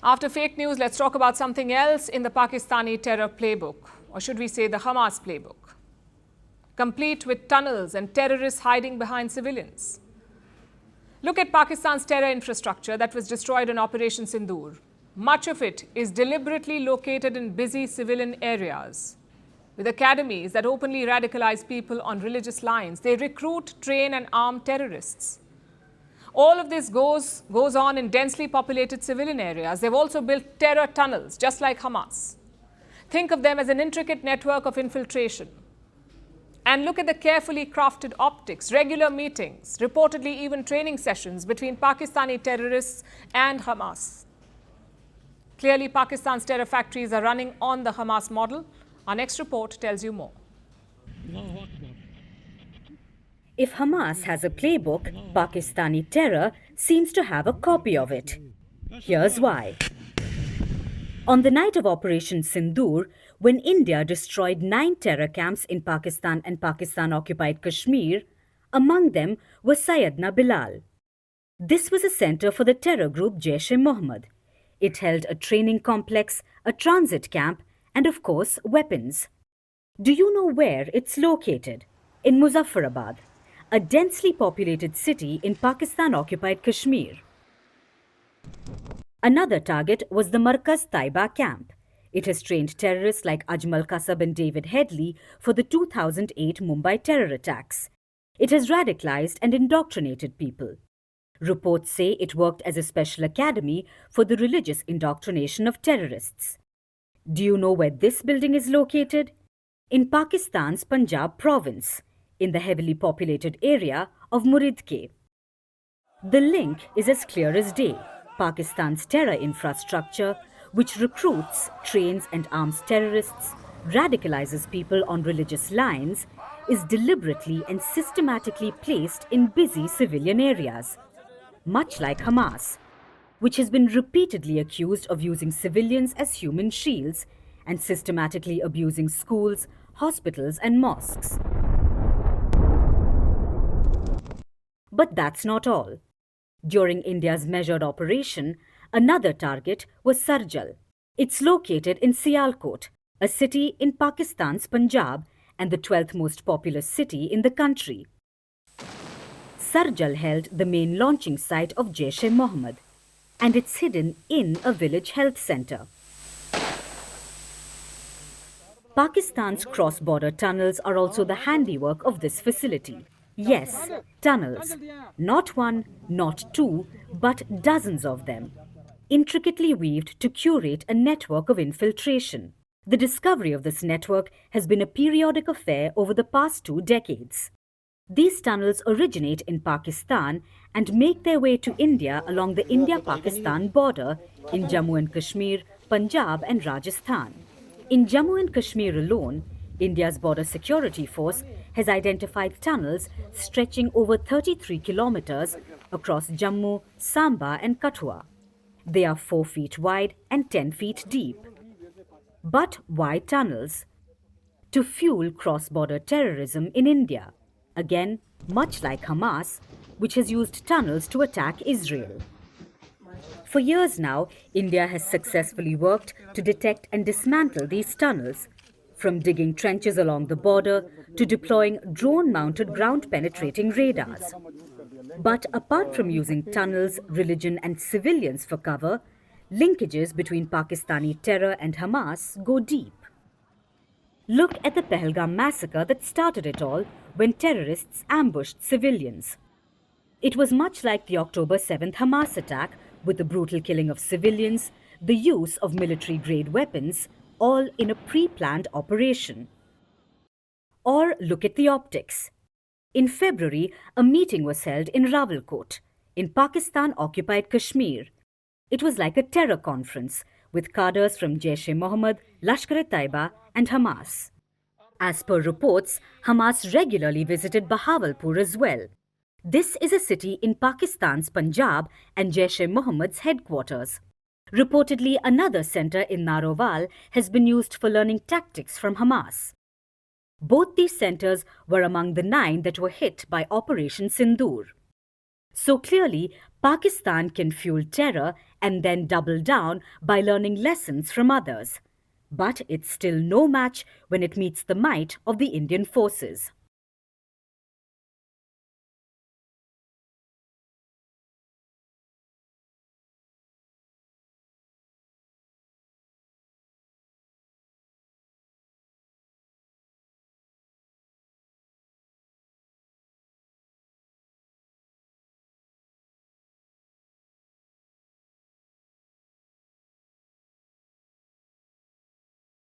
After fake news, let's talk about something else in the Pakistani terror playbook, or should we say the Hamas playbook, complete with tunnels and terrorists hiding behind civilians. Look at Pakistan's terror infrastructure that was destroyed in Operation Sindoor. Much of it is deliberately located in busy civilian areas. With academies that openly radicalize people on religious lines, they recruit, train, and arm terrorists. All of this goes on in densely populated civilian areas. They've also built terror tunnels, just like Hamas. Think of them as an intricate network of infiltration. And look at the carefully crafted optics, regular meetings, reportedly even training sessions between Pakistani terrorists and Hamas. Clearly, Pakistan's terror factories are running on the Hamas model. Our next report tells you more. If Hamas has a playbook, Pakistani terror seems to have a copy of it. Here's why. On the night of Operation Sindoor, when India destroyed 9 terror camps in Pakistan and Pakistan-occupied Kashmir, among them was Sayyidina Bilal. This was a center for the terror group Jaish-e-Mohammed. It held a training complex, a transit camp, and of course, weapons. Do you know where it's located? In Muzaffarabad, a densely populated city in Pakistan-occupied Kashmir. Another target was the Markaz Taiba camp. It has trained terrorists like Ajmal Kasab and David Headley for the 2008 Mumbai terror attacks. It has radicalized and indoctrinated people. Reports say it worked as a special academy for the religious indoctrination of terrorists. Do you know where this building is located? In Pakistan's Punjab province, in the heavily populated area of Muridke. The link is as clear as day. Pakistan's terror infrastructure, which recruits, trains and arms terrorists, radicalizes people on religious lines, is deliberately and systematically placed in busy civilian areas, much like Hamas, which has been repeatedly accused of using civilians as human shields and systematically abusing schools, hospitals and mosques. But that's not all. During India's measured operation, another target was Sarjal. It's located in Sialkot, a city in Pakistan's Punjab and the 12th most populous city in the country. Sarjal held the main launching site of Jaish-e-Mohammed, and it's hidden in a village health center. Pakistan's cross-border tunnels are also the handiwork of this facility. Yes, tunnels. Not one, not two, but dozens of them. Intricately weaved to curate a network of infiltration. The discovery of this network has been a periodic affair over the past 2 decades. These tunnels originate in Pakistan and make their way to India along the India-Pakistan border in Jammu and Kashmir, Punjab and Rajasthan. In Jammu and Kashmir alone, India's border security force has identified tunnels stretching over 33 kilometers across Jammu, Samba and Kathua. They are 4 feet wide and 10 feet deep. But why tunnels? To fuel cross-border terrorism in India. Again, much like Hamas, which has used tunnels to attack Israel. For years now, India has successfully worked to detect and dismantle these tunnels, from digging trenches along the border to deploying drone-mounted ground-penetrating radars. But apart from using tunnels, religion and civilians for cover, linkages between Pakistani terror and Hamas go deep. Look at the Pahalgam massacre that started it all when terrorists ambushed civilians. It was much like the October 7th Hamas attack, with the brutal killing of civilians, the use of military-grade weapons, all in a pre-planned operation. Or look at the optics. In February, a meeting was held in Rawalkot, in Pakistan-occupied Kashmir. It was like a terror conference, with cadres from Jaish-e-Mohammed, Lashkar-e-Taiba and Hamas. As per reports, Hamas regularly visited Bahawalpur as well. This is a city in Pakistan's Punjab and Jaish-e-Mohammed's headquarters. Reportedly, another center in Narowal has been used for learning tactics from Hamas. Both these centers were among the 9 that were hit by Operation Sindoor. So clearly, Pakistan can fuel terror and then double down by learning lessons from others. But it's still no match when it meets the might of the Indian forces.